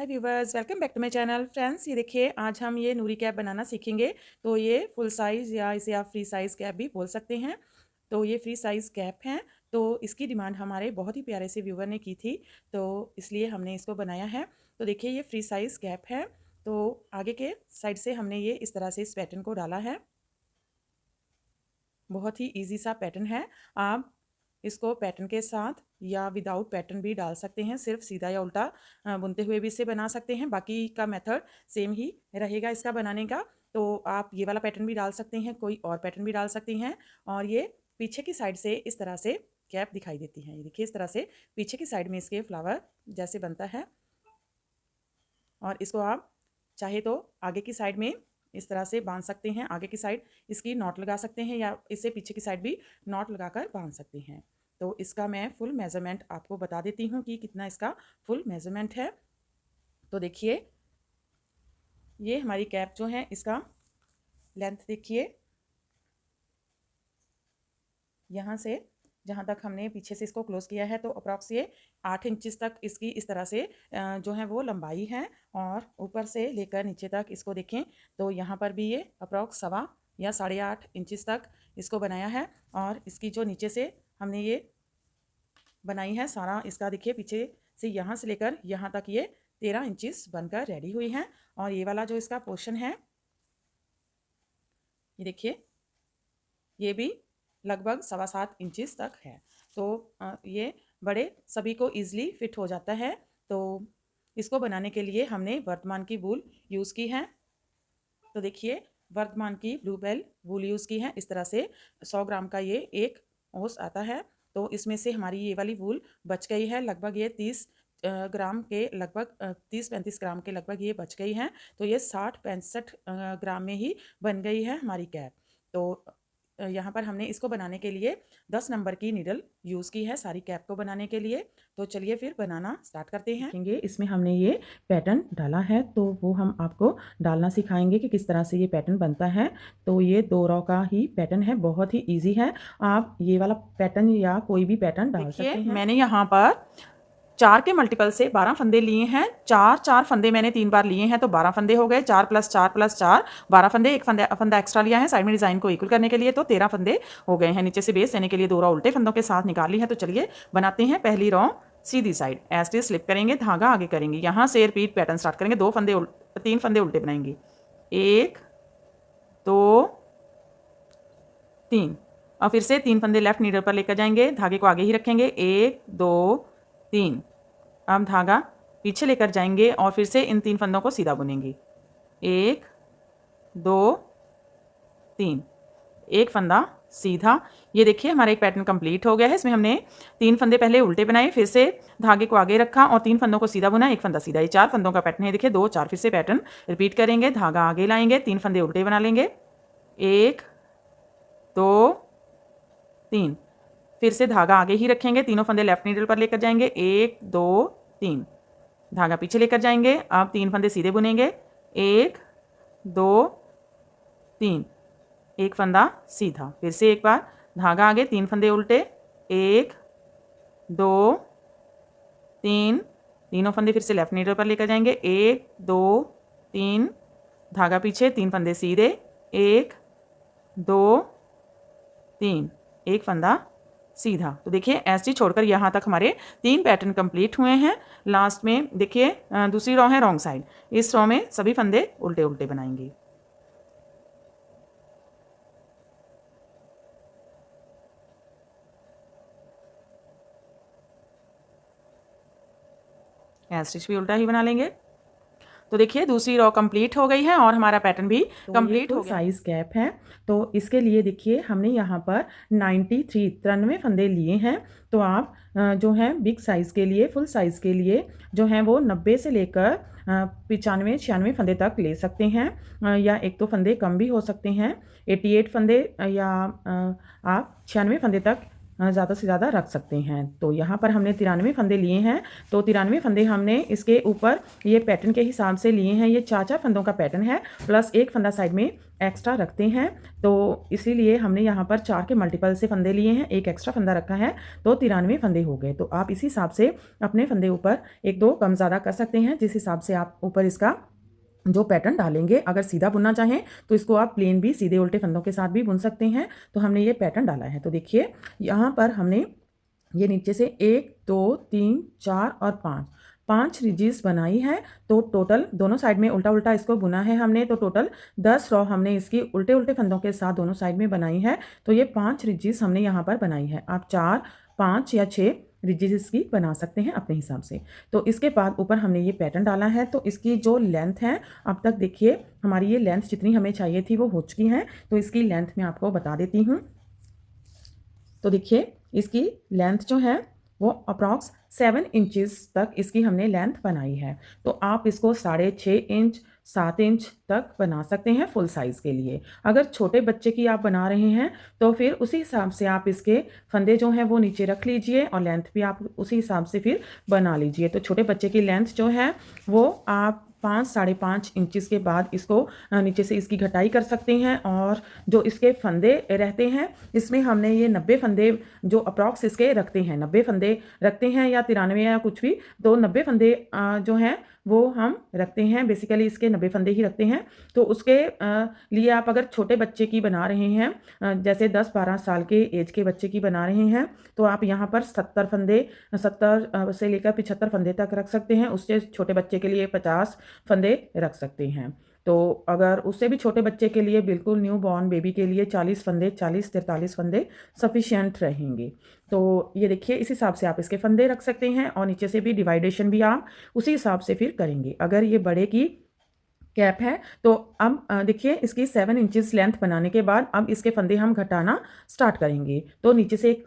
Hi viewers, welcome back to my channel. Friends, ये देखिए आज हम ये नूरी कैप बनाना सीखेंगे। तो ये फुल साइज़ या इसे आप फ्री साइज़ कैप भी बोल सकते हैं। तो ये फ्री साइज़ कैप हैं। तो इसकी डिमांड हमारे बहुत ही प्यारे से व्यूवर ने की थी, तो इसलिए हमने इसको बनाया है। तो देखिए ये फ्री साइज़ कैप है। तो आगे के साइड से हमने ये इस तरह से इस पैटर्न को डाला है। बहुत ही ईजी सा पैटर्न है। आप इसको पैटर्न के साथ या विदाउट पैटर्न भी डाल सकते हैं। सिर्फ सीधा या उल्टा बुनते हुए भी इसे बना सकते हैं। बाकी का मेथड सेम ही रहेगा इसका बनाने का। तो आप ये वाला पैटर्न भी डाल सकते हैं, कोई और पैटर्न भी डाल सकती हैं। और ये पीछे की साइड से इस तरह से कैप दिखाई देती है। ये देखिए इस तरह से पीछे की साइड में इसके फ्लावर जैसे बनता है। और इसको आप चाहे तो आगे की साइड में इस तरह से बांध सकते हैं। आगे की साइड इसकी नॉट लगा सकते हैं या इसे पीछे की साइड भी नॉट लगाकर बांध सकते हैं। तो इसका मैं फुल मेज़रमेंट आपको बता देती हूँ कि कितना इसका फुल मेज़रमेंट है। तो देखिए ये हमारी कैप जो है इसका लेंथ देखिए, यहाँ से जहाँ तक हमने पीछे से इसको क्लोज़ किया है तो अप्रॉक्स ये 8 इंचेस तक इसकी इस तरह से जो है वो लंबाई है। और ऊपर से लेकर नीचे तक इसको देखें तो यहाँ पर भी ये अप्रॉक्स 1.25 या 8.5 इंचेस तक इसको बनाया है। और इसकी जो नीचे से हमने ये बनाई है सारा इसका देखिए पीछे से यहाँ से लेकर यहाँ तक ये 13 इंचेस बनकर रेडी हुई है। और ये वाला जो इसका पोर्शन है ये देखिए ये भी लगभग 7.25 इंचेस तक है। तो ये बड़े सभी को ईजिली फिट हो जाता है। तो इसको बनाने के लिए हमने वर्धमान की वूल यूज़ की है। तो देखिए वर्धमान की ब्लू बेल वूल यूज़ की है। इस तरह से 100 ग्राम का ये एक औंस आता है। तो इसमें से हमारी ये वाली वूल बच गई है। लगभग ये 30 ग्राम के लगभग 30-35 ग्राम के लगभग ये बच गई है। तो ये 60-65 ग्राम में ही बन गई है हमारी कैप। तो यहाँ पर हमने इसको बनाने के लिए 10 नंबर की नीडल यूज़ की है सारी कैप को बनाने के लिए। तो चलिए फिर बनाना स्टार्ट करते हैं। देखेंगे इसमें हमने ये पैटर्न डाला है तो वो हम आपको डालना सिखाएंगे कि किस तरह से ये पैटर्न बनता है। तो ये 2 रॉ का ही पैटर्न है, बहुत ही ईजी है। आप ये वाला पैटर्न या कोई भी पैटर्न डाल सकते हैं। मैंने यहाँ पर 4 के मल्टीपल से 12 फंदे लिए हैं। 4 फंदे मैंने 3 बार लिए हैं तो 12 फंदे हो गए। 4 + 4 + 4 12 फंदे। एक फंदा एक्स्ट्रा लिया है साइड में डिज़ाइन को इक्वल करने के लिए, तो 13 फंदे हो गए हैं। नीचे से बेस देने के लिए 2 रॉ उल्टे फंदों के साथ निकाल ली है। तो चलिए बनाते हैं। पहली रॉ सीधी side as it is slip करेंगे, धागा आगे करेंगे, यहाँ से रिपीट पैटर्न स्टार्ट करेंगे। 3 फंदे उल्टे बनाएंगे, 1 2 3। और फिर से 3 फंदे लेफ्ट नीडल पर लेकर जाएंगे, धागे को आगे ही रखेंगे, 1 2 3। अब धागा पीछे लेकर जाएंगे और फिर से इन 3 फंदों को सीधा बुनेंगे, 1 2 3। एक फंदा सीधा। ये देखिए हमारा एक पैटर्न कंप्लीट हो गया है। इसमें हमने 3 फंदे पहले उल्टे बनाए, फिर से धागे को आगे रखा और 3 फंदों को सीधा बुना, एक फंदा सीधा। ये 4 फंदों का पैटर्न है। देखिए 2 4 फिर से पैटर्न रिपीट करेंगे, धागा आगे लाएंगे, 3 फंदे उल्टे बना लेंगे, 1 2 3। फिर से धागा आगे ही रखेंगे, तीनों फंदे लेफ्ट नीडल पर लेकर जाएंगे, 1 2 3। धागा पीछे लेकर जाएंगे, अब 3 फंदे सीधे बुनेंगे, 1 2 3। एक फंदा सीधा। फिर से एक बार धागा आगे, 3 फंदे उल्टे, 1 2 3। तीनों फंदे फिर से लेफ्ट नीडल पर लेकर जाएंगे, 1 2 3। धागा पीछे, 3 फंदे सीधे, 1 2 3। एक फंदा सीधा। तो देखिए ऐसे छोड़कर यहाँ तक हमारे 3 पैटर्न कंप्लीट हुए हैं। लास्ट में देखिए दूसरी रॉ है रॉन्ग साइड। इस रॉ में सभी फंदे उल्टे उल्टे बनाएंगे। स्टिच भी उल्टा ही बना लेंगे। तो देखिए दूसरी रॉ कंप्लीट हो गई है और हमारा पैटर्न भी कंप्लीट हो गया। साइज कैप है तो इसके लिए देखिए हमने यहाँ पर 93 फंदे लिए हैं। तो आप जो है बिग साइज़ के लिए, फुल साइज़ के लिए जो है वो 90 से लेकर 95-96 फंदे तक ले सकते हैं। या एक दो फंदे कम भी हो सकते हैं। 88 फंदे या आप 96 फंदे तक ज़्यादा से ज़्यादा रख सकते हैं। तो यहाँ पर हमने 93 फंदे लिए हैं, तो 93 फंदे हमने इसके ऊपर ये पैटर्न के हिसाब से लिए हैं। ये 4-4 फंदों का पैटर्न है, प्लस एक फंदा साइड में एक्स्ट्रा रखते हैं, तो इसीलिए हमने यहाँ पर 4 के मल्टीपल से फंदे लिए हैं, एक एक्स्ट्रा फंदा रखा है, तो 93 फंदे हो गए। तो आप इसी हिसाब से अपने फंदे ऊपर 1-2 कम ज़्यादा कर सकते हैं, जिस हिसाब से आप ऊपर इसका जो पैटर्न डालेंगे। अगर सीधा बुनना चाहें तो इसको आप प्लेन भी सीधे उल्टे फंदों के साथ भी बुन सकते हैं। तो हमने ये पैटर्न डाला है, तो देखिए यहाँ पर हमने ये नीचे से 1 2 3 4 और 5 रिजीज बनाई है। तो टोटल दोनों साइड में उल्टा उल्टा इसको बुना है हमने, तो टोटल 10 रॉ हमने इसकी उल्टे उल्टे फंदों के साथ दोनों साइड में बनाई है। तो ये 5 रिजीज हमने यहाँ पर बनाई है। आप 4 5 या 6 रिजीज इसकी बना सकते हैं अपने हिसाब से। तो इसके बाद ऊपर हमने ये पैटर्न डाला है, तो इसकी जो लेंथ है, अब तक देखिए हमारी ये लेंथ जितनी हमें चाहिए थी वो हो चुकी है। तो इसकी लेंथ मैं आपको बता देती हूँ। तो देखिए इसकी लेंथ जो है वो अप्रॉक्स 7 इंचज़ तक इसकी हमने लेंथ बनाई है। तो आप इसको 6.5 इंच 7 इंच तक बना सकते हैं फुल साइज़ के लिए। अगर छोटे बच्चे की आप बना रहे हैं तो फिर उसी हिसाब से आप इसके फंदे जो हैं वो नीचे रख लीजिए और लेंथ भी आप उसी हिसाब से फिर बना लीजिए। तो छोटे बच्चे की लेंथ जो है वो आप 5 5.5 इंचज़ के बाद इसको नीचे से इसकी घटाई कर सकते हैं। और जो इसके फंदे रहते हैं, इसमें हमने ये 90 फंदे जो अप्रॉक्स इसके रखते हैं, 90 फंदे रखते हैं या 93 या कुछ भी, तो 90 फंदे जो हैं वो हम रखते हैं। बेसिकली इसके 90 फंदे ही रखते हैं। तो उसके लिए आप अगर छोटे बच्चे की बना रहे हैं, जैसे 10-12 साल के एज के बच्चे की बना रहे हैं, तो आप यहाँ पर 70 फंदे 70 से लेकर 75 फंदे तक रख सकते हैं। उससे छोटे बच्चे के लिए 50 फंदे रख सकते हैं। तो अगर उससे भी छोटे बच्चे के लिए बिल्कुल न्यू बॉर्न बेबी के लिए 40 फंदे 40-43 फंदे सफिशिएंट रहेंगे। तो ये देखिए इस हिसाब से आप इसके फंदे रख सकते हैं और नीचे से भी डिवाइडेशन भी आप उसी हिसाब से फिर करेंगे। अगर ये बड़े की कैप है तो अब देखिए इसकी 7 इंचेस लेंथ बनाने के बाद अब इसके फंदे हम घटाना स्टार्ट करेंगे। तो नीचे से एक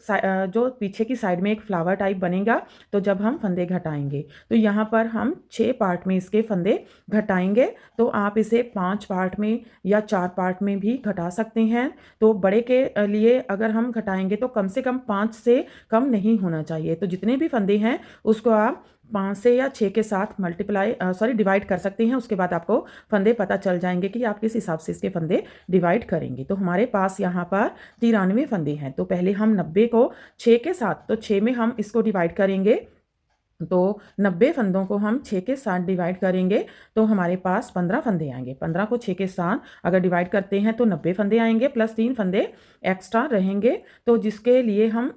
जो पीछे की साइड में एक फ्लावर टाइप बनेगा, तो जब हम फंदे घटाएंगे तो यहाँ पर हम 6 पार्ट में इसके फंदे घटाएंगे। तो आप इसे 5 पार्ट में या 4 पार्ट में भी घटा सकते हैं। तो बड़े के लिए अगर हम घटाएंगे तो कम से कम 5 से कम नहीं होना चाहिए। तो जितने भी फंदे हैं उसको आप 5 से या 6 के साथ डिवाइड कर सकते हैं। उसके बाद आपको फंदे पता चल जाएंगे कि आप किस हिसाब से इसके फंदे डिवाइड करेंगे। तो हमारे पास यहाँ पर 93 फंदे हैं। तो पहले हम 90 को 6 के साथ, तो 6 में हम इसको डिवाइड करेंगे। तो 90 फंदों को हम 6 के साथ डिवाइड करेंगे तो हमारे पास 15 फंदे आएंगे। 15 को 6 के साथ अगर डिवाइड करते हैं तो 90 फंदे आएंगे, प्लस 3 फंदे एक्स्ट्रा रहेंगे। तो जिसके लिए हम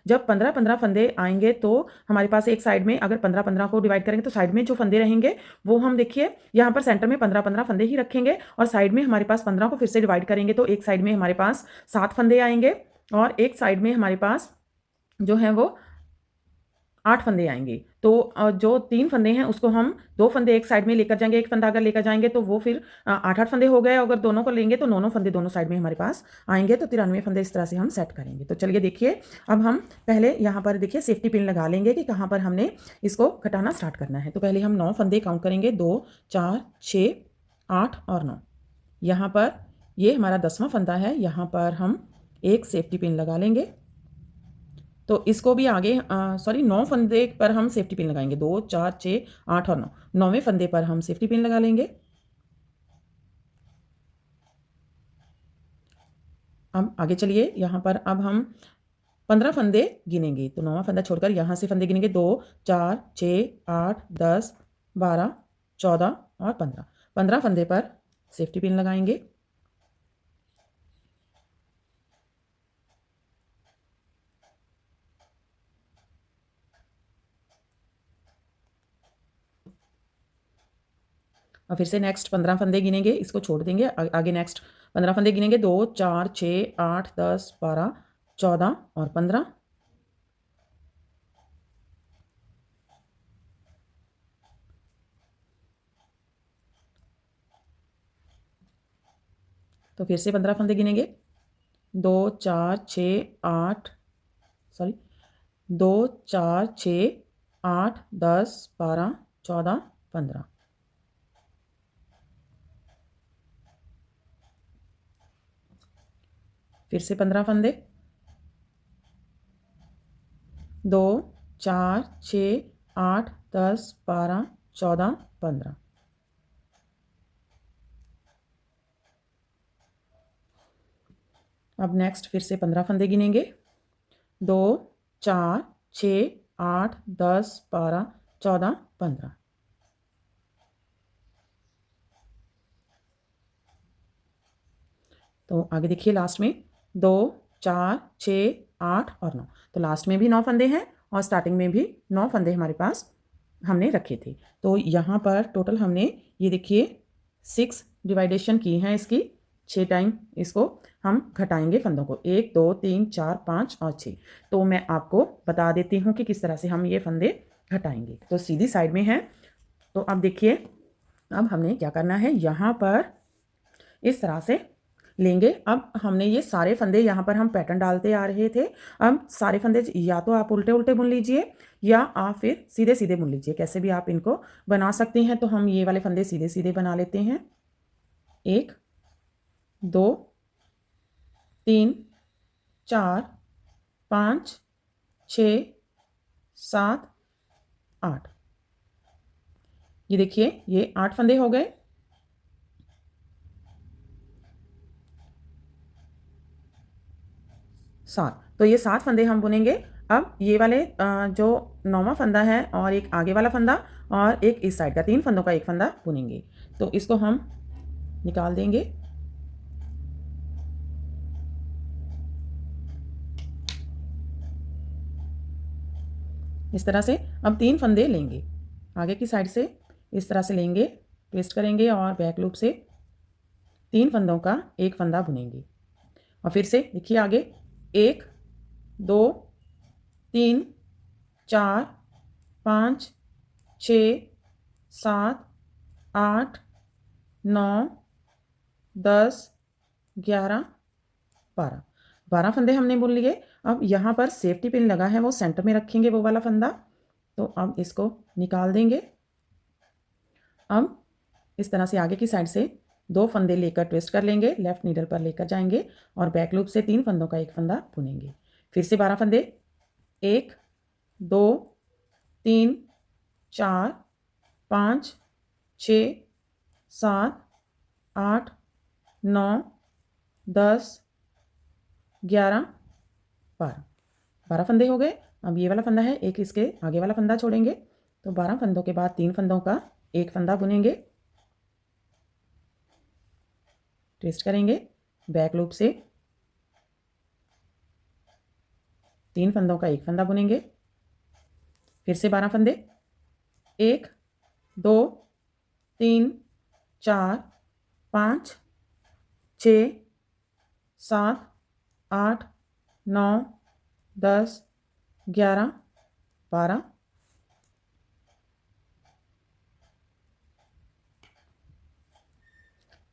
जब 15-15 फंदे आएंगे तो हमारे पास एक साइड में अगर 15-15 को डिवाइड करेंगे तो साइड में जो फंदे रहेंगे वो हम देखिए यहाँ पर सेंटर में 15-15 फंदे ही रखेंगे और साइड में हमारे पास 15 को फिर से डिवाइड करेंगे तो एक साइड में हमारे पास 7 फंदे आएंगे और एक साइड में हमारे पास जो है वो 8 फंदे आएंगे। तो जो 3 फंदे हैं उसको हम 2 फंदे एक साइड में लेकर जाएंगे, एक फंदा अगर लेकर जाएंगे तो वो फिर 8-8 फंदे हो गए। अगर दोनों को लेंगे तो 9-9 फंदे दोनों साइड में हमारे पास आएंगे। तो 93 फंदे इस तरह से हम सेट करेंगे। तो चलिए देखिए अब हम पहले यहाँ पर देखिए सेफ्टी पिन लगा लेंगे कि कहाँ पर हमने इसको घटाना स्टार्ट करना है। तो पहले हम 9 फंदे काउंट करेंगे, 2 4 6 8 और 9। यहाँ पर ये हमारा 10वां फंदा है, यहाँ पर हम एक सेफ्टी पिन लगा लेंगे। तो इसको भी आगे 9 फंदे पर हम सेफ्टी पिन लगाएंगे, 2 4 6 8 और 9। 9वें फंदे पर हम सेफ्टी पिन लगा लेंगे। अब आगे चलिए, यहाँ पर अब हम 15 फंदे गिनेंगे। तो 9वां फंदा छोड़कर यहाँ से फंदे गिनेंगे, 2 4 6 8 10 12 14 और 15। 15 फंदे पर सेफ्टी पिन लगाएंगे। और फिर से नेक्स्ट 15 फंदे गिनेंगे, इसको छोड़ देंगे। आगे नेक्स्ट 15 फंदे गिनेंगे, 2 4 6 8 10 12 14 और 15। तो फिर से 15 फंदे गिनेंगे, 2 4 6 8 सॉरी 2 4 6 8 10 12 14 15। फिर से 15 फंदे, 2 4 6 8 10 12 14 15। अब नेक्स्ट फिर से 15 फंदे गिनेंगे। 2 4 6 8 10 12 14 15। तो आगे देखिए लास्ट में 2 4 6 8 और 9। तो लास्ट में भी 9 फंदे हैं और स्टार्टिंग में भी 9 फंदे हमारे पास हमने रखे थे। तो यहाँ पर टोटल हमने ये देखिए 6 डिवाइडेशन की हैं इसकी, 6 टाइम इसको हम घटाएंगे फंदों को, 1 2 3 4 5 और 6। तो मैं आपको बता देती हूँ कि किस तरह से हम ये फंदे घटाएंगे। तो सीधी साइड में है। तो अब देखिए, अब हमने क्या करना है, यहाँ पर इस तरह से लेंगे। अब हमने ये सारे फंदे यहाँ पर हम पैटर्न डालते आ रहे थे। अब सारे फंदे या तो आप उल्टे उल्टे बुन लीजिए या आप फिर सीधे सीधे बुन लीजिए, कैसे भी आप इनको बना सकते हैं। तो हम ये वाले फंदे सीधे सीधे बना लेते हैं। 1 2 3 4 5 6 7 8। ये देखिए ये 8 फंदे हो गए। 7। तो ये 7 फंदे हम बुनेंगे। अब ये वाले जो 9वां फंदा है और एक आगे वाला फंदा और एक इस साइड का, 3 फंदों का एक फंदा बुनेंगे। तो इसको हम निकाल देंगे। इस तरह से अब 3 फंदे लेंगे, आगे की साइड से इस तरह से लेंगे, ट्विस्ट करेंगे और बैक लूप से 3 फंदों का एक फंदा बुनेंगे। और फिर से देखिए आगे 1 2 3 4 5 6 7 8 9 10 11 12। 12 फंदे हमने बुन लिए। अब यहाँ पर सेफ्टी पिन लगा है, वो सेंटर में रखेंगे वो वाला फंदा। तो अब इसको निकाल देंगे। अब इस तरह से आगे की साइड से 2 फंदे लेकर ट्विस्ट कर लेंगे, लेफ्ट नीडल पर लेकर जाएंगे और बैक लूप से 3 फंदों का एक फंदा बुनेंगे। फिर से 12 फंदे, 1 2 3 4 5 6 7 8 9 10 11 12। 12 फंदे हो गए। अब ये वाला फंदा है, एक इसके आगे वाला फंदा छोड़ेंगे। तो 12 फंदों के बाद 3 फंदों का एक फंदा बुनेंगे, ट्विस्ट करेंगे, बैक लूप से 3 फंदों का एक फंदा बुनेंगे। फिर से 12 फंदे, 1 2 3 4 5 6 7 8 9 10 11 12।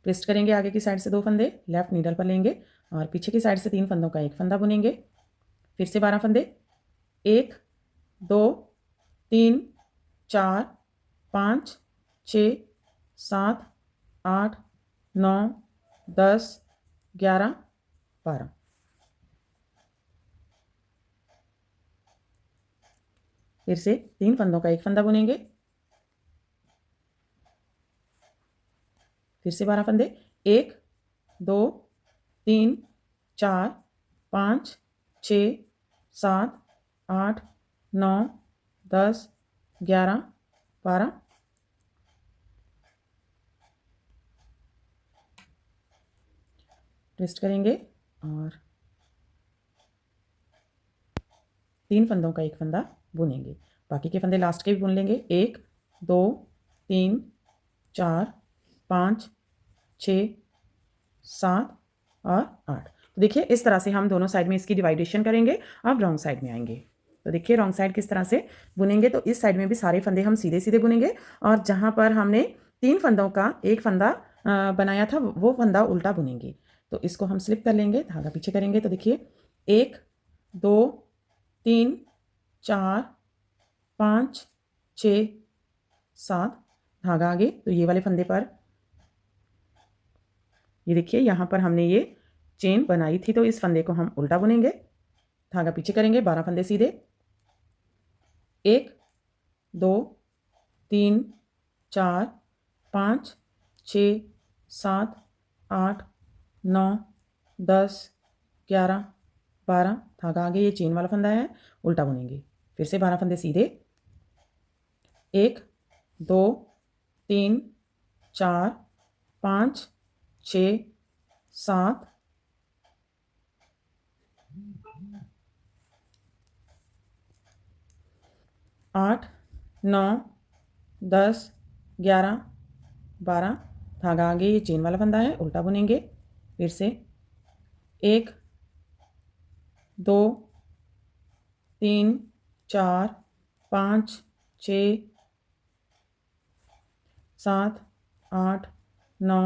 ट्विस्ट करेंगे, आगे की साइड से 2 फंदे लेफ्ट नीडल पर लेंगे और पीछे की साइड से 3 फंदों का एक फंदा बुनेंगे। फिर से 12 फंदे, 1 2 3 4 5 6 7 8 9 10 11 12। फिर से 3 फंदों का एक फंदा बुनेंगे। फिर से 12 फंदे, 1 2 3 4 5 6 7 8 9 10 11 12। ट्विस्ट करेंगे और 3 फंदों का एक फंदा बुनेंगे। बाकी के फंदे लास्ट के भी बुन लेंगे। 1 2 3 4 5 6 7 और 8। तो देखिए इस तरह से हम दोनों साइड में इसकी डिवाइडेशन करेंगे। अब रॉन्ग साइड में आएंगे। तो देखिए रॉन्ग साइड किस तरह से बुनेंगे। तो इस साइड में भी सारे फंदे हम सीधे सीधे बुनेंगे और जहाँ पर हमने 3 फंदों का एक फंदा बनाया था वो फंदा उल्टा बुनेंगे। तो इसको हम स्लिप कर लेंगे, धागा पीछे करेंगे। तो देखिए 1 2 3 4 5 6 7, धागा आगे। तो ये वाले फंदे पर ये देखिए यहाँ पर हमने ये चेन बनाई थी, तो इस फंदे को हम उल्टा बुनेंगे, धागा पीछे करेंगे, 12 फंदे सीधे। 1 2 3 4 5 6 7 8 9 10 11 12 धागा आगे, ये चेन वाला फंदा है, उल्टा बुनेंगे। फिर से 12 फंदे सीधे, 1 2 3 4 5 6 7 8 9 10 11 12 धागा आगे, ये चेन वाला फंदा है, उल्टा बुनेंगे। फिर से 1 2 3 4 5 6 7 8 9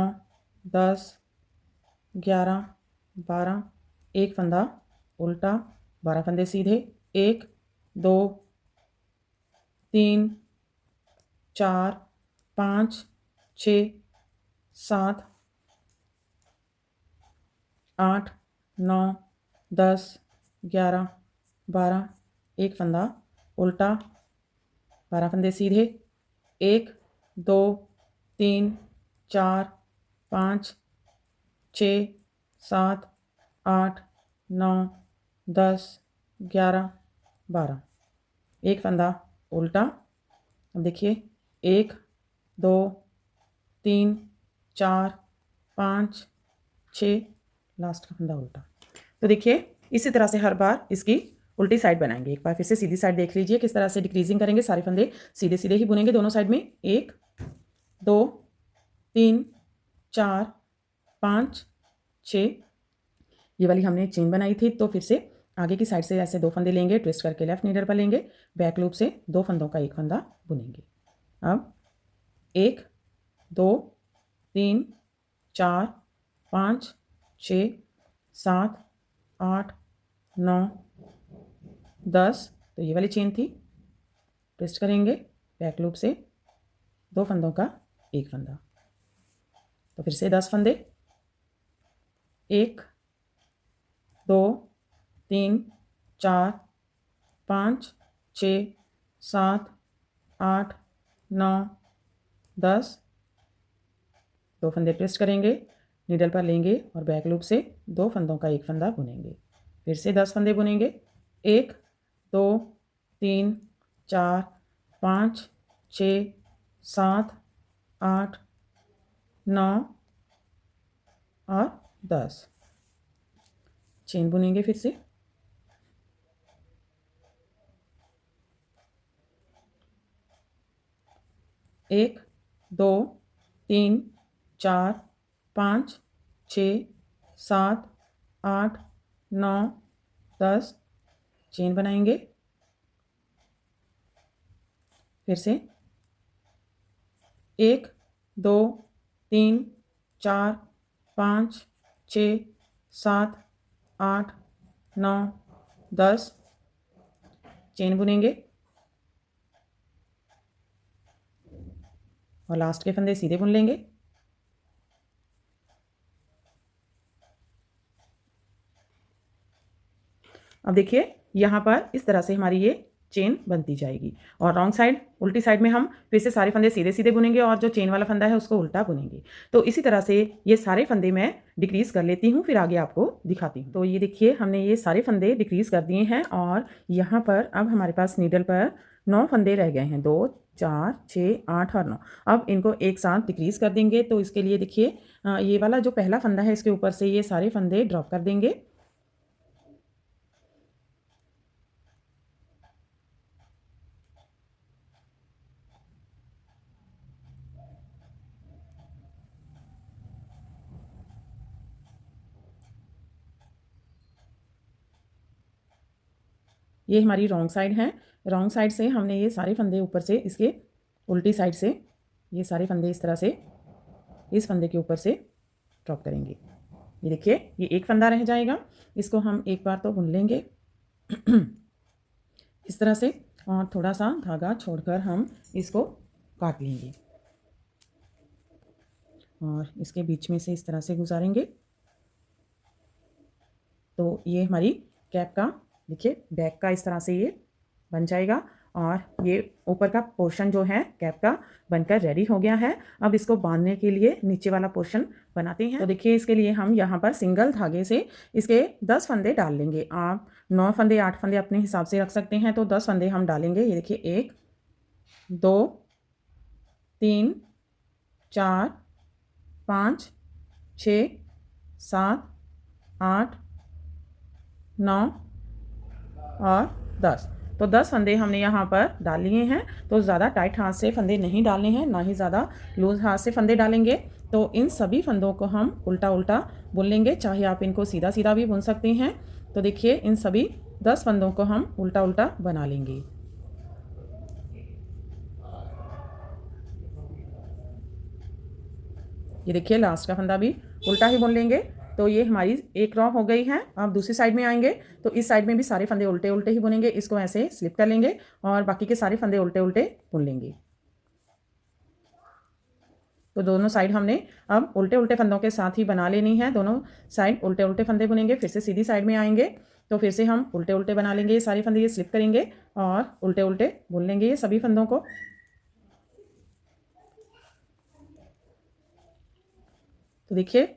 10 11 12 एक फंदा उल्टा, 12 फंदे सीधे, 1 2 3 4 5 6 7 8 9 10 11 12 एक फंदा उल्टा, 12 फंदे सीधे, 1 2 3 4 5 6 7 8 9 10 11 12 एक फंदा उल्टा। अब देखिए 1 2 3 4 5 6 लास्ट का फंदा उल्टा। तो देखिए इसी तरह से हर बार इसकी उल्टी साइड बनाएंगे। एक बार फिर से सीधी साइड देख लीजिए किस तरह से डिक्रीजिंग करेंगे, सारे फंदे सीधे सीधे ही बुनेंगे दोनों साइड में। 1 2 3 4 5 6 ये वाली हमने चेन बनाई थी, तो फिर से आगे की साइड से ऐसे 2 फंदे लेंगे, ट्विस्ट करके लेफ्ट नीडल पर लेंगे, बैक लूप से 2 फंदों का एक फंदा बुनेंगे। अब 1 2 3 4 5 6 7 8 9 10 तो ये वाली चेन थी, ट्विस्ट करेंगे, बैक लूप से 2 फंदों का एक फंदा। तो फिर से 10 फंदे, 1 2 3 4 5 6 7 8 9 10 2 फंदे ट्विस्ट करेंगे, नीडल पर लेंगे और बैक लूप से 2 फंदों का एक फंदा बुनेंगे। फिर से 10 फंदे बुनेंगे, 1 2 3 4 5 6 7 8 9 और 10 चेन बुनेंगे। फिर से 1 2 3 4 5 6 7 8 9 10 चेन बनाएंगे। फिर से 1 2 3 4 5 6 7 8 9 10 चेन बुनेंगे और लास्ट के फंदे सीधे बुन लेंगे। अब देखिए यहाँ पर इस तरह से हमारी ये चेन बनती जाएगी और रॉन्ग साइड उल्टी साइड में हम फिर से सारे फंदे सीधे सीधे बुनेंगे और जो चेन वाला फंदा है उसको उल्टा बुनेंगे। तो इसी तरह से ये सारे फंदे मैं डिक्रीज़ कर लेती हूँ, फिर आगे आपको दिखाती हूँ। तो ये देखिए हमने ये सारे फंदे डिक्रीज़ कर दिए हैं और यहाँ पर अब हमारे पास नीडल पर 9 फंदे रह गए हैं, 2 4 6 8 और 9। अब इनको एक साथ डिक्रीज़ कर देंगे। तो इसके लिए देखिए ये वाला जो पहला फंदा है इसके ऊपर से ये सारे फंदे ड्रॉप कर देंगे। ये हमारी रॉन्ग साइड है, रॉन्ग साइड से हमने ये सारे फंदे ऊपर से इसके उल्टी साइड से ये सारे फंदे इस तरह से इस फंदे के ऊपर से ड्रॉप करेंगे। ये देखिए ये एक फंदा रह जाएगा, इसको हम एक बार तो बुन लेंगे इस तरह से और थोड़ा सा धागा छोड़कर हम इसको काट लेंगे और इसके बीच में से इस तरह से गुजारेंगे। तो ये हमारी कैप का देखिए बैक का इस तरह से ये बन जाएगा और ये ऊपर का पोर्शन जो है कैप का बनकर रेडी हो गया है। अब इसको बांधने के लिए नीचे वाला पोर्शन बनाते हैं। तो देखिए इसके लिए हम यहाँ पर सिंगल धागे से इसके 10 फंदे डाल लेंगे। आप 9 फंदे 8 फंदे अपने हिसाब से रख सकते हैं। तो 10 फंदे हम डालेंगे। ये देखिए 1 2 3 4 5 6 7 8 9 और 10। तो 10 फंदे हमने यहाँ पर डाल लिए हैं। तो ज़्यादा टाइट हाथ से फंदे नहीं डालने हैं, ना ही ज़्यादा लूज हाथ से फंदे डालेंगे। तो इन सभी फंदों को हम उल्टा उल्टा बुन लेंगे, चाहे आप इनको सीधा सीधा भी बुन सकते हैं। तो देखिए इन सभी 10 फंदों को हम उल्टा उल्टा बना लेंगे। ये देखिए लास्ट का फंदा भी उल्टा ही बुन लेंगे। तो ये हमारी एक रॉ हो गई है। अब दूसरी साइड में आएंगे तो इस साइड में भी सारे फंदे उल्टे उल्टे ही बुनेंगे। इसको ऐसे स्लिप कर लेंगे और बाकी के सारे फंदे उल्टे उल्टे बुन लेंगे। तो दोनों साइड हमने अब उल्टे उल्टे फंदों के साथ ही बना लेनी है। दोनों साइड उल्टे उल्टे फंदे बुनेंगे। फिर से सीधी साइड में आएंगे तो फिर से हम उल्टे उल्टे बना लेंगे। ये सारे फंदे ये स्लिप करेंगे और उल्टे उल्टे बुन लेंगे ये सभी फंदों को। तो देखिए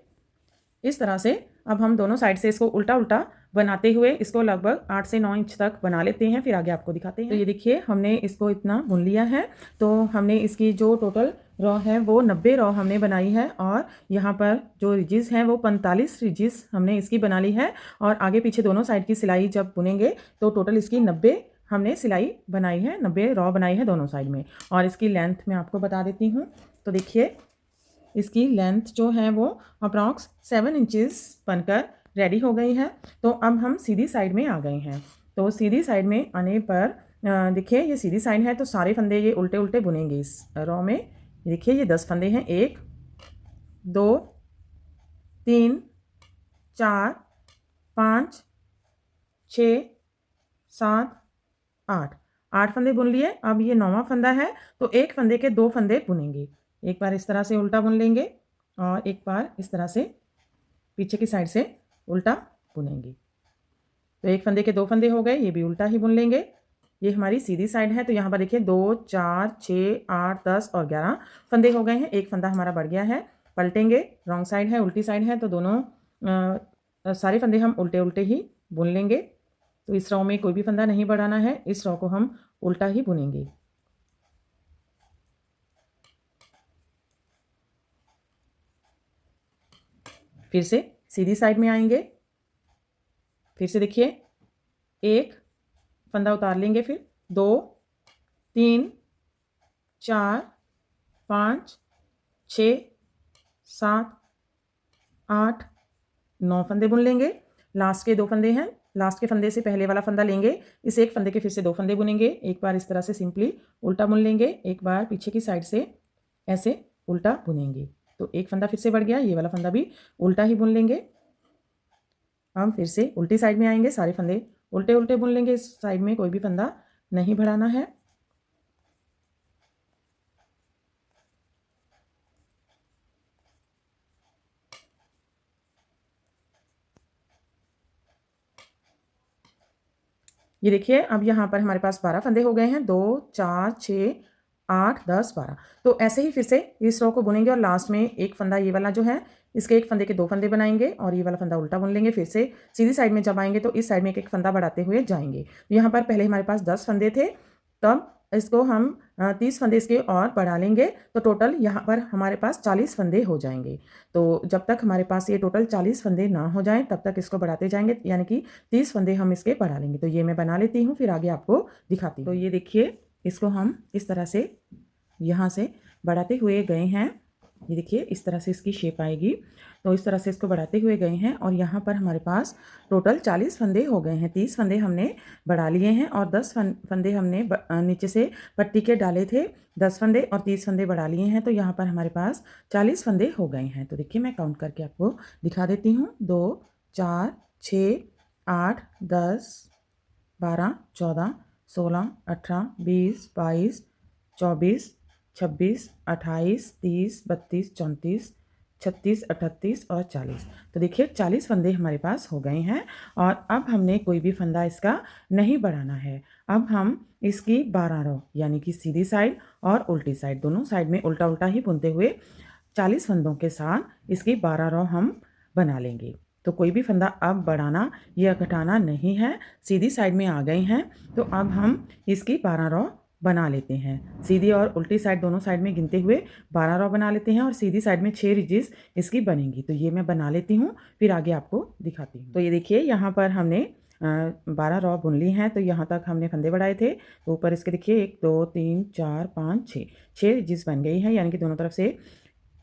इस तरह से अब हम दोनों साइड से इसको उल्टा उल्टा बनाते हुए इसको लगभग 8 से 9 इंच तक बना लेते हैं। फिर आगे आपको दिखाते हैं। तो ये देखिए हमने इसको इतना बुन लिया है। तो हमने इसकी जो टोटल रॉ है वो 90 रॉ हमने बनाई है और यहाँ पर जो रिजिज हैं वो 45 रिजिज हमने इसकी बना ली है। और आगे पीछे दोनों साइड की सिलाई जब बुनेंगे तो टोटल इसकी 90 हमने सिलाई बनाई है, 90 रॉ बनाई है दोनों साइड में। और इसकी लेंथ मैं आपको बता देती हूँ। तो देखिए इसकी लेंथ जो है वो अप्रॉक्स 7 इंचेस बनकर रेडी हो गई है। तो अब हम सीधी साइड में आ गए हैं। तो सीधी साइड में आने पर देखिए ये सीधी साइड है तो सारे फंदे ये उल्टे उल्टे बुनेंगे इस रॉ में। देखिए ये 10 फंदे हैं। 1 2 3 4 5 6 7 8 फंदे बुन लिए। अब ये 9वां फंदा है तो एक फंदे के 2 फंदे बुनेंगे। एक बार इस तरह से उल्टा बुन लेंगे और एक बार इस तरह से पीछे की साइड से उल्टा बुनेंगे। तो एक फंदे के 2 फंदे हो गए, ये भी उल्टा ही बुन लेंगे। ये हमारी सीधी साइड है। तो यहाँ पर देखिए 2 4 6 8 10 और 11 फंदे हो गए हैं। एक फंदा हमारा बढ़ गया है। पलटेंगे, रॉन्ग साइड है, उल्टी साइड है। तो दोनों सारे फंदे हम उल्टे उल्टे ही बुन लेंगे। तो इस रॉ में कोई भी फंदा नहीं बढ़ाना है, इस रॉ को हम उल्टा ही बुनेंगे। फिर से सीधी साइड में आएंगे। फिर से देखिए एक फंदा उतार लेंगे, फिर 2 3 4 5 6 7 8 9 फंदे बुन लेंगे। लास्ट के 2 फंदे हैं। लास्ट के फंदे से पहले वाला फंदा लेंगे, इस एक फंदे के फिर से 2 फंदे बुनेंगे। एक बार इस तरह से सिंपली उल्टा बुन लेंगे, एक बार पीछे की साइड से ऐसे उल्टा बुनेंगे। तो एक फंदा फिर से बढ़ गया, ये वाला फंदा भी उल्टा ही बुन लेंगे। हम फिर से उल्टी साइड में आएंगे, सारे फंदे उल्टे उल्टे बुन लेंगे। इस साइड में कोई भी फंदा नहीं बढ़ाना है। ये देखिए अब यहाँ पर हमारे पास 12 फंदे हो गए हैं। 2 4 6 8 10 12। तो ऐसे ही फिर से इस रो को बुनेंगे और लास्ट में एक फंदा ये वाला जो है इसके एक फंदे के 2 फंदे बनाएंगे और ये वाला फंदा उल्टा बुन लेंगे। फिर से सीधी साइड में जब आएंगे तो इस साइड में एक एक फंदा बढ़ाते हुए जाएंगे। यहाँ पर पहले हमारे पास 10 फंदे थे, तब इसको हम 30 फंदे इसके और बढ़ा लेंगे तो टोटल यहाँ पर हमारे पास 40 फंदे हो जाएंगे। तो जब तक हमारे पास ये टोटल 40 फंदे ना हो जाएं तब तक इसको बढ़ाते जाएंगे, यानी कि 30 फंदे हम इसके बढ़ा लेंगे। तो ये मैं बना लेती हूँ, फिर आगे आपको दिखाती हूँ। तो ये देखिए इसको हम इस तरह से यहाँ से बढ़ाते हुए गए हैं। ये देखिए इस तरह से इसकी शेप आएगी। तो इस तरह से इसको बढ़ाते हुए गए हैं और यहाँ पर हमारे पास टोटल 40 फंदे हो गए हैं। 30 फंदे हमने बढ़ा लिए हैं और 10 फंदे हमने नीचे से पट्टी के डाले थे। 10 फंदे और 30 फंदे बढ़ा लिए हैं। तो यहाँ पर हमारे पास 40 फंदे हो गए हैं। तो देखिए मैं काउंट करके आपको दिखा देती हूँ। 2 4 6 8 10 12 14 16 18 20 22 24 26 28 30 32 34 36, 38 और 40। तो देखिए 40 फंदे हमारे पास हो गए हैं और अब हमने कोई भी फंदा इसका नहीं बढ़ाना है। अब हम इसकी 12 रो यानी कि सीधी साइड और उल्टी साइड दोनों साइड में उल्टा उल्टा ही बुनते हुए 40 फंदों के साथ इसकी 12 रो हम बना लेंगे। तो कोई भी फंदा अब बढ़ाना या घटाना नहीं है, सीधी साइड में आ गए हैं तो अब हम इसकी 12 रो बना लेते हैं। सीधी और उल्टी साइड दोनों साइड में गिनते हुए 12 रो बना लेते हैं और सीधी साइड में 6 रिजेस इसकी बनेंगी। तो ये मैं बना लेती हूँ, फिर आगे आपको दिखाती हूँ। तो ये देखिए यहाँ पर हमने 12 रो बुन ली हैं। तो यहाँ तक हमने फंदे बढ़ाए थे, तो ऊपर इसके देखिए 1 2 3 4 5 6 रिजेस बन गई हैं, यानी कि दोनों तरफ से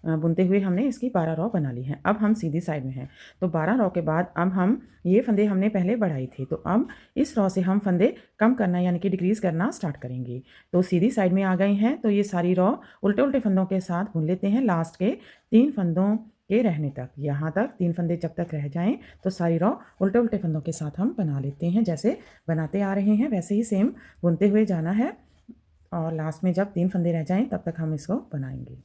बुनते हुए हमने इसकी 12 रो बना ली हैं। अब हम सीधी साइड में हैं, तो 12 रो के बाद अब हम ये फंदे हमने पहले बढ़ाई थी, तो अब इस रो से हम फंदे कम करना यानी कि डिक्रीज़ करना स्टार्ट करेंगे। तो सीधी साइड में आ गए हैं, तो ये सारी रो उल्टे उल्टे फंदों के साथ बुन लेते हैं लास्ट के 3 फंदों के रहने तक। यहाँ तक 3 फंदे जब तक रह जाएं तो सारी रो उल्टे उल्टे फंदों के साथ हम बना लेते हैं। जैसे बनाते आ रहे हैं वैसे ही सेम बुनते हुए जाना है और लास्ट में जब 3 फंदे रह जाएं तब तक हम इसको बनाएंगे।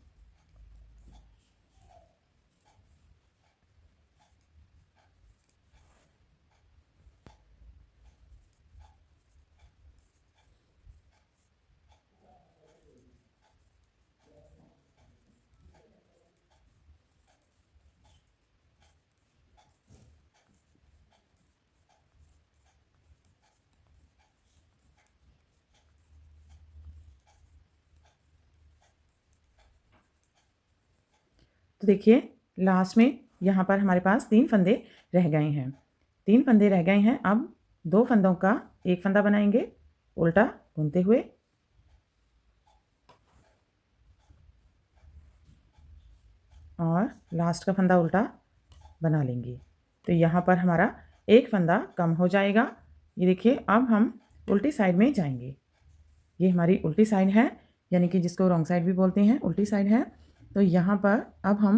तो देखिए लास्ट में यहाँ पर हमारे पास 3 फंदे रह गए हैं। 3 फंदे रह गए हैं, अब 2 फंदों का एक फंदा बनाएंगे उल्टा बुनते हुए और लास्ट का फंदा उल्टा बना लेंगे। तो यहाँ पर हमारा एक फंदा कम हो जाएगा। ये देखिए अब हम उल्टी साइड में जाएंगे। ये हमारी उल्टी साइड है, यानी कि जिसको रॉन्ग साइड भी बोलते हैं, उल्टी साइड है। तो यहाँ पर अब हम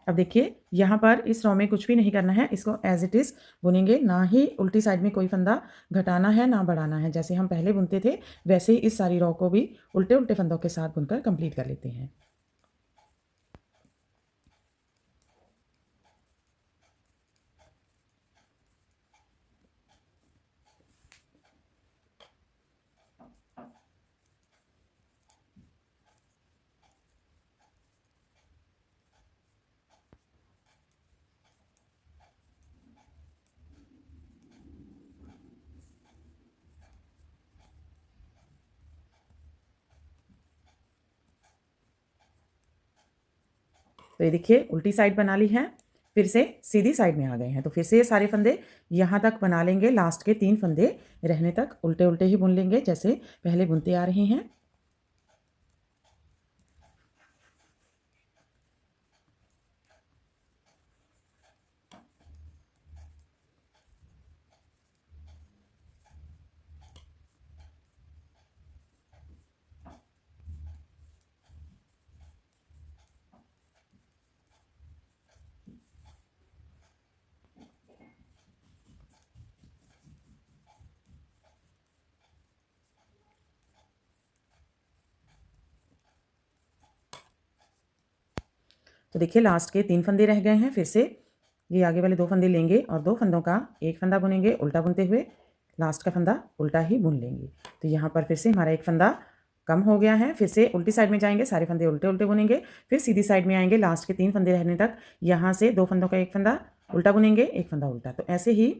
अब देखिए यहाँ पर इस रो में कुछ भी नहीं करना है, इसको एज इट इज़ बुनेंगे, ना ही उल्टी साइड में कोई फंदा घटाना है ना बढ़ाना है। जैसे हम पहले बुनते थे वैसे ही इस सारी रो को भी उल्टे उल्टे फंदों के साथ बुनकर कंप्लीट कर लेते हैं। तो ये देखिए उल्टी साइड बना ली है, फिर से सीधी साइड में आ गए हैं। तो फिर से ये सारे फंदे यहाँ तक बना लेंगे, लास्ट के 3 फंदे रहने तक उल्टे उल्टे ही बुन लेंगे जैसे पहले बुनते आ रहे हैं। तो देखिए लास्ट के 3 फंदे रह गए हैं, फिर से ये आगे वाले 2 फंदे लेंगे और 2 फंदों का एक फंदा बुनेंगे उल्टा बुनते हुए, लास्ट का फंदा उल्टा ही बुन लेंगे। तो यहाँ पर फिर से हमारा एक फंदा कम हो गया है, फिर से उल्टी साइड में जाएंगे, सारे फंदे उल्टे उल्टे बुनेंगे, फिर सीधी साइड में आएंगे, लास्ट के 3 फंदे रहने तक यहाँ से 2 फंदों का एक फंदा उल्टा बुनेंगे, एक फंदा उल्टा। तो ऐसे ही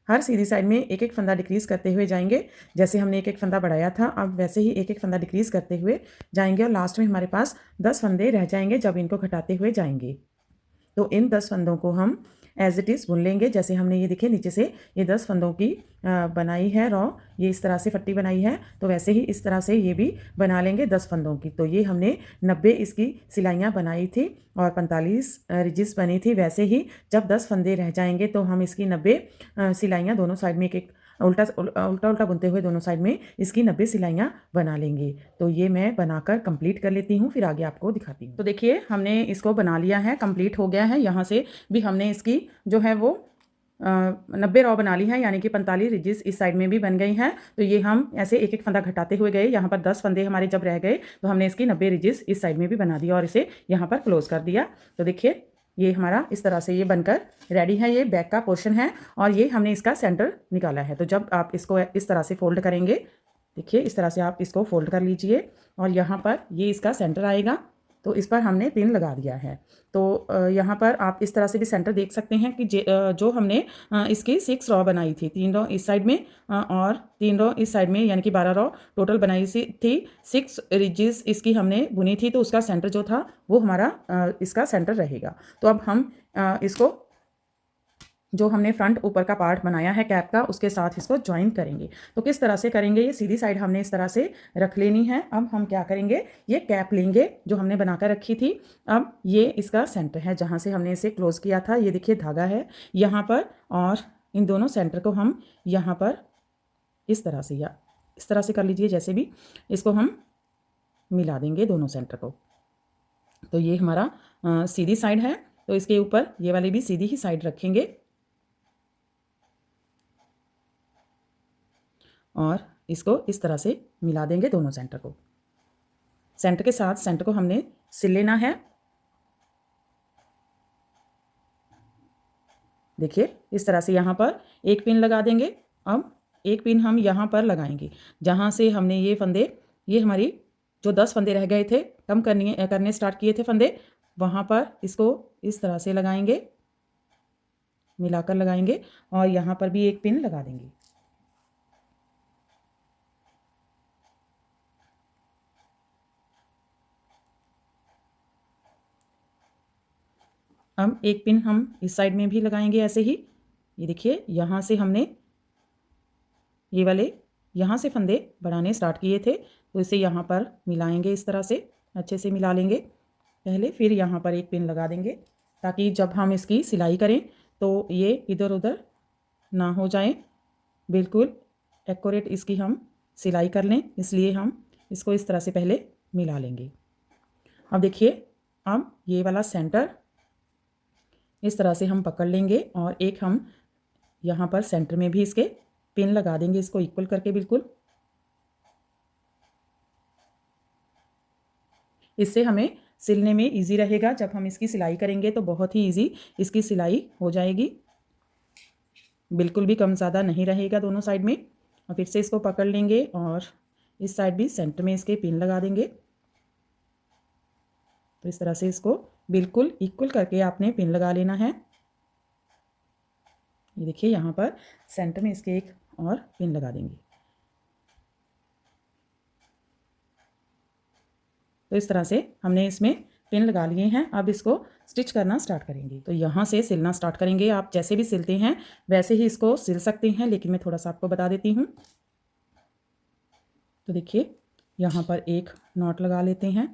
हर सीधी साइड में एक एक फंदा डिक्रीज़ करते हुए जाएंगे। जैसे हमने एक एक फंदा बढ़ाया था, अब वैसे ही एक एक फंदा डिक्रीज़ करते हुए जाएंगे और लास्ट में हमारे पास 10 फंदे रह जाएंगे जब इनको घटाते हुए जाएंगे। तो इन 10 फंदों को हम एज इट इज़ बुन लेंगे। जैसे हमने ये देखिए नीचे से ये 10 फंदों की बनाई है रो, ये इस तरह से पट्टी बनाई है, तो वैसे ही इस तरह से ये भी बना लेंगे 10 फंदों की। तो ये हमने 90 इसकी सिलाइयाँ बनाई थी और 45 रिजिस बनी थी। वैसे ही जब 10 फंदे रह जाएंगे तो हम इसकी 90 सिलाइयाँ दोनों साइड में एक एक उल्टा उल्टा उल्टा बुनते हुए दोनों साइड में इसकी 90 सिलाइयाँ बना लेंगे। तो ये मैं बनाकर कंप्लीट कर लेती हूँ, फिर आगे आपको दिखाती हूँ। तो देखिए हमने इसको बना लिया है, कंप्लीट हो गया है। यहाँ से भी हमने इसकी जो है वो 90 रॉ बना ली हैं, यानी कि 45 रिजेस इस साइड में भी बन गई हैं। तो ये हम ऐसे एक एक फंदा घटाते हुए गए, यहाँ पर 10 फंदे हमारे जब रह गए तो हमने इसकी 90 रिजेस इस साइड में भी बना दिया और इसे यहाँ पर क्लोज कर दिया। तो देखिए ये हमारा इस तरह से ये बनकर रेडी है। ये बैक का पोर्शन है और ये हमने इसका सेंटर निकाला है। तो जब आप इसको इस तरह से फोल्ड करेंगे, देखिए इस तरह से आप इसको फोल्ड कर लीजिए और यहाँ पर ये इसका सेंटर आएगा। तो इस पर हमने पिन लगा दिया है। तो यहाँ पर आप इस तरह से भी सेंटर देख सकते हैं कि जो हमने इसकी 6 रॉ बनाई थी, 3 रॉ इस साइड में और 3 रॉ इस साइड में, यानी कि 12 रॉ टोटल बनाई सी थी। 6 रिजेस इसकी हमने बुनी थी, तो उसका सेंटर जो था वो हमारा इसका सेंटर रहेगा। तो अब हम इसको जो हमने फ्रंट ऊपर का पार्ट बनाया है कैप का, उसके साथ इसको ज्वाइन करेंगे। तो किस तरह से करेंगे, ये सीधी साइड हमने इस तरह से रख लेनी है। अब हम क्या करेंगे, ये कैप लेंगे जो हमने बनाकर रखी थी। अब ये इसका सेंटर है जहाँ से हमने इसे क्लोज किया था। ये देखिए धागा है यहाँ पर, और इन दोनों सेंटर को हम यहाँ पर इस तरह से या इस तरह से कर लीजिए, जैसे भी इसको हम मिला देंगे दोनों सेंटर को। तो ये हमारा सीधी साइड है, तो इसके ऊपर ये वाली भी सीधी ही साइड रखेंगे और इसको इस तरह से मिला देंगे दोनों सेंटर को। सेंटर के साथ सेंटर को हमने सिल लेना है। देखिए इस तरह से यहाँ पर एक पिन लगा देंगे। अब एक पिन हम यहाँ पर लगाएंगे जहाँ से हमने ये फंदे, ये हमारी जो 10 फंदे रह गए थे, कम करने स्टार्ट किए थे फंदे, वहाँ पर इसको इस तरह से लगाएंगे, मिलाकर लगाएंगे और यहाँ पर भी एक पिन लगा देंगे। अब एक पिन हम इस साइड में भी लगाएंगे ऐसे ही। ये देखिए यहाँ से हमने ये वाले यहाँ से फंदे बढ़ाने स्टार्ट किए थे, तो इसे यहाँ पर मिलाएंगे, इस तरह से अच्छे से मिला लेंगे पहले, फिर यहाँ पर एक पिन लगा देंगे ताकि जब हम इसकी सिलाई करें तो ये इधर उधर ना हो जाए, बिल्कुल एक्यूरेट इसकी हम सिलाई कर लें। इसलिए हम इसको इस तरह से पहले मिला लेंगे। अब देखिए अब ये वाला सेंटर इस तरह से हम पकड़ लेंगे और एक हम यहाँ पर सेंटर में भी इसके पिन लगा देंगे, इसको इक्वल करके बिल्कुल। इससे हमें सिलने में इजी रहेगा। जब हम इसकी सिलाई करेंगे तो बहुत ही इजी इसकी सिलाई हो जाएगी, बिल्कुल भी कम ज़्यादा नहीं रहेगा दोनों साइड में। और फिर से इसको पकड़ लेंगे और इस साइड भी सेंटर में इसके पिन लगा देंगे। तो इस तरह से इसको बिल्कुल इक्वल करके आपने पिन लगा लेना है। ये देखिए यहाँ पर सेंटर में इसके एक और पिन लगा देंगे। तो इस तरह से हमने इसमें पिन लगा लिए हैं। अब इसको स्टिच करना स्टार्ट करेंगे। तो यहाँ से सिलना स्टार्ट करेंगे। आप जैसे भी सिलते हैं वैसे ही इसको सिल सकते हैं, लेकिन मैं थोड़ा सा आपको बता देती हूँ। तो देखिए यहाँ पर एक नॉट लगा लेते हैं।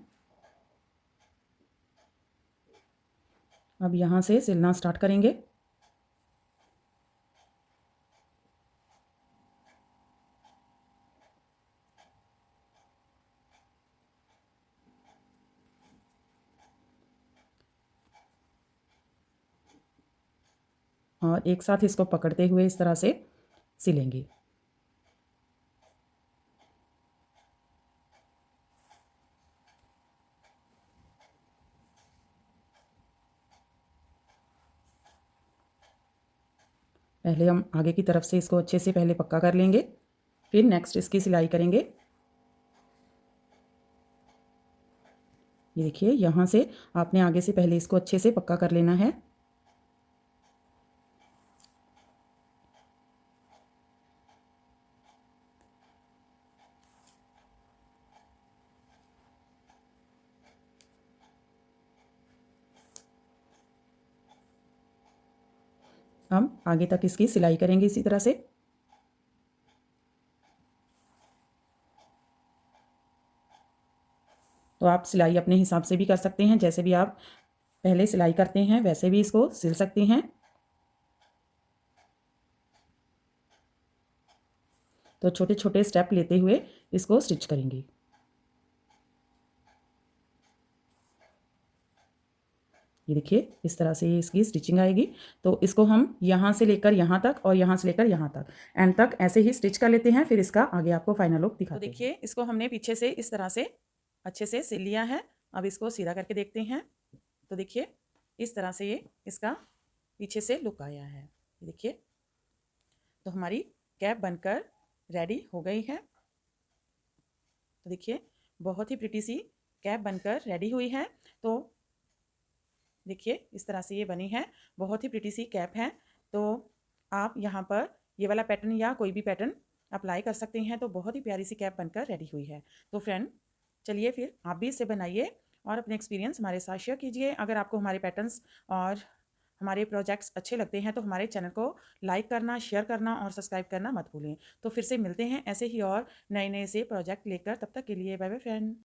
अब यहाँ से सिलना स्टार्ट करेंगे। और एक साथ इसको पकड़ते हुए इस तरह से सिलेंगे। पहले हम आगे की तरफ से इसको अच्छे से पहले पक्का कर लेंगे, फिर नेक्स्ट इसकी सिलाई करेंगे। ये देखिए यहाँ से आपने आगे से पहले इसको अच्छे से पक्का कर लेना है। हम आगे तक इसकी सिलाई करेंगे इसी तरह से। तो आप सिलाई अपने हिसाब से भी कर सकते हैं, जैसे भी आप पहले सिलाई करते हैं वैसे भी इसको सिल सकते हैं। तो छोटे छोटे स्टेप लेते हुए इसको स्टिच करेंगे। ये देखिए इस तरह से इसकी स्टिचिंग आएगी। तो इसको हम यहाँ से लेकर यहाँ तक और यहाँ से लेकर यहाँ तक एंड तक ऐसे ही स्टिच कर लेते हैं, फिर इसका आगे आपको फाइनल लुक दिखाते हैं। तो देखिए इसको हमने पीछे से इस तरह से अच्छे से सिल लिया है। अब इसको सीधा करके देखते हैं। तो देखिए इस तरह से ये इसका पीछे से लुक आया है। ये देखिए तो हमारी कैप बनकर रेडी हो गई है। तो देखिए बहुत ही प्रिटी सी कैप बनकर रेडी हुई है। तो देखिए इस तरह से ये बनी है, बहुत ही प्रिटी सी कैप है। तो आप यहाँ पर ये वाला पैटर्न या कोई भी पैटर्न अप्लाई कर सकते हैं। तो बहुत ही प्यारी सी कैप बनकर रेडी हुई है। तो फ्रेंड चलिए फिर आप भी इसे बनाइए और अपने एक्सपीरियंस हमारे साथ शेयर कीजिए। अगर आपको हमारे पैटर्न्स और हमारे प्रोजेक्ट्स अच्छे लगते हैं तो हमारे चैनल को लाइक करना, शेयर करना और सब्सक्राइब करना मत भूलें। तो फिर से मिलते हैं ऐसे ही और नए नए से प्रोजेक्ट लेकर। तब तक के लिए बाय बाय फ्रेंड।